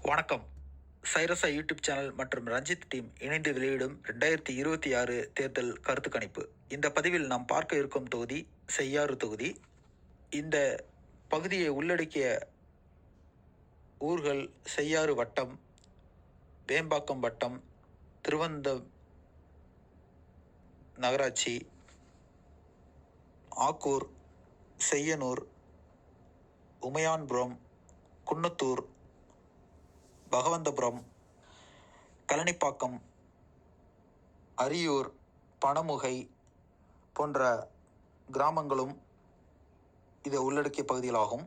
வணக்கம். சைரஸா YouTube channel மற்றும் Ranjith team இணைந்து வெளியிடும் 2026 தேர்தல் கருத்து கணிப்பு. இந்த பதிவில் நாம் பார்க்க இருக்கும் தொகுதி செய்யாறு தொகுதி. இந்த பகுதியை உள்ளடக்கிய ஊர்கள் செய்யாறு வட்டம், வேம்பாக்கம் வட்டம், திருவந்த நகராட்சி, ஆக்கூர், செய்யனூர், உமையான்புரம், குன்னத்தூர், பகவந்தபுரம், கழனிப்பாக்கம், அரியூர், பணமுகை போன்ற கிராமங்களும் இதை உள்ளடக்கிய பகுதிகளாகும்.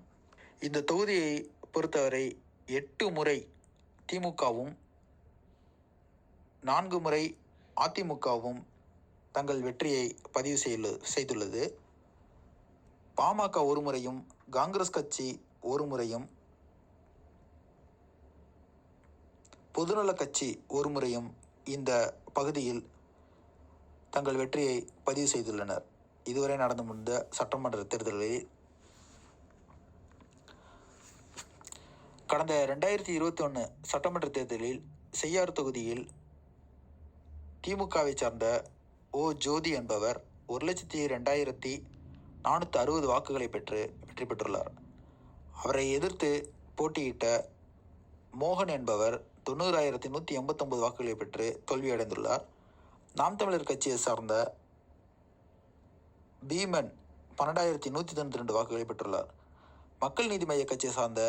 இந்த தொகுதியை பொறுத்தவரை 8 முறை திமுகவும் 4 முறை அதிமுகவும் தங்கள் வெற்றியை பதிவு செய்துள்ளது. பாமக ஒரு முறையும், காங்கிரஸ் கட்சி ஒரு முறையும், பொதுநல கட்சி ஒரு முறையும் இந்த பகுதியில் தங்கள் வெற்றியை பதிவு செய்துள்ளனர். இதுவரை நடந்து முடிந்த சட்டமன்ற தேர்தலில் கடந்த 2021 சட்டமன்ற தேர்தலில் செய்யாறு தொகுதியில் திமுகவை சார்ந்த ஓ ஜோதி என்பவர் 1,02,460 வாக்குகளை பெற்று வெற்றி பெற்றுள்ளார். அவரை எதிர்த்து போட்டியிட்ட மோகன் என்பவர் 90,189 வாக்குகளை பெற்று தோல்வியடைந்துள்ளார். நாம் தமிழர் கட்சியை சார்ந்த பீமன் 12,192 வாக்குகளை பெற்றுள்ளார். மக்கள் நீதி மய்ய கட்சியை சார்ந்த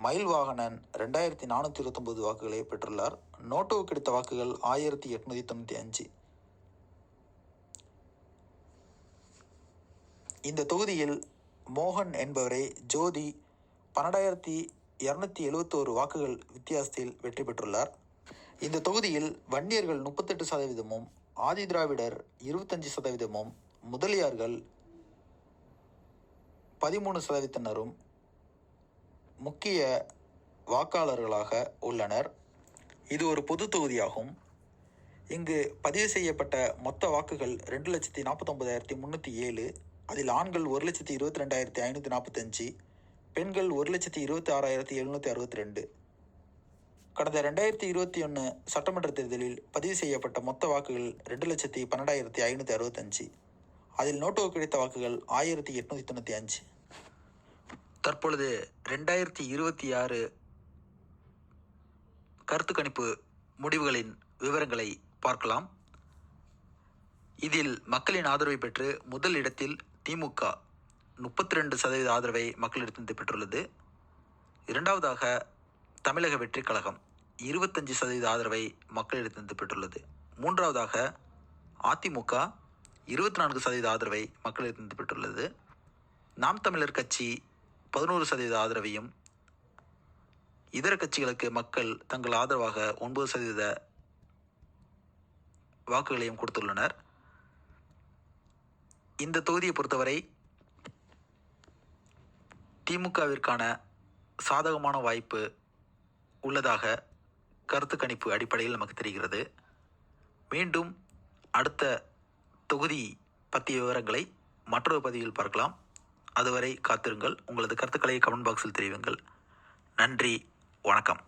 மயில்வாகனன் 2,429 வாக்குகளை பெற்றுள்ளார். நோட்டோவுக்கு கிடைத்த வாக்குகள் 1,895. இந்த தொகுதியில் மோகன் என்பவரை ஜோதி 12,271 வாக்குகள் வித்தியாசத்தில் வெற்றி பெற்றுள்ளார். இந்த தொகுதியில் வன்னியர்கள் 38%, ஆதி திராவிடர் 25%, முதலியார்கள் 13%, முக்கிய வாக்காளர்களாக உள்ளனர். இது ஒரு பொது தொகுதியாகும். இங்கு பதிவு செய்யப்பட்ட மொத்த வாக்குகள் 2,49,307. அதில் ஆண்கள் 1,22,545, பெண்கள் 1,26,762. கடந்த 2021 சட்டமன்ற தேர்தலில் பதிவு செய்யப்பட்ட மொத்த வாக்குகள் 2,12,565. அதில் நோட்டோவுக்கு கிடைத்த வாக்குகள் 1,895. தற்பொழுது 2026 கருத்து கணிப்பு முடிவுகளின் விவரங்களை பார்க்கலாம். இதில் மக்களின் ஆதரவை பெற்று முதல் இடத்தில் திமுக 32% ஆதரவை மக்களிடத்திலிருந்து பெற்றுள்ளது. இரண்டாவதாக தமிழக வெற்றி கழகம் 25% ஆதரவை மக்களிடத்திலிருந்து பெற்றுள்ளது. மூன்றாவதாக அதிமுக 24% ஆதரவை மக்களிடத்திலிருந்து பெற்றுள்ளது. நாம் தமிழர் கட்சி 11% ஆதரவையும், இதர கட்சிகளுக்கு மக்கள் தங்கள் ஆதரவாக 9% வாக்குகளையும் கொடுத்துள்ளனர். இந்த தொகுதியை பொறுத்தவரை திமுகவிற்கான சாதகமான வாய்ப்பு உள்ளதாக கருத்து கணிப்பு அடிப்படையில் நமக்கு தெரிகிறது. மீண்டும் அடுத்த தொகுதி பற்றிய விவரங்களை மற்றொரு பதிவில் பார்க்கலாம். அதுவரை காத்திருங்கள். உங்களது கருத்துக்களை கமெண்ட் பாக்ஸில் தெரிவிங்கள். நன்றி, வணக்கம்.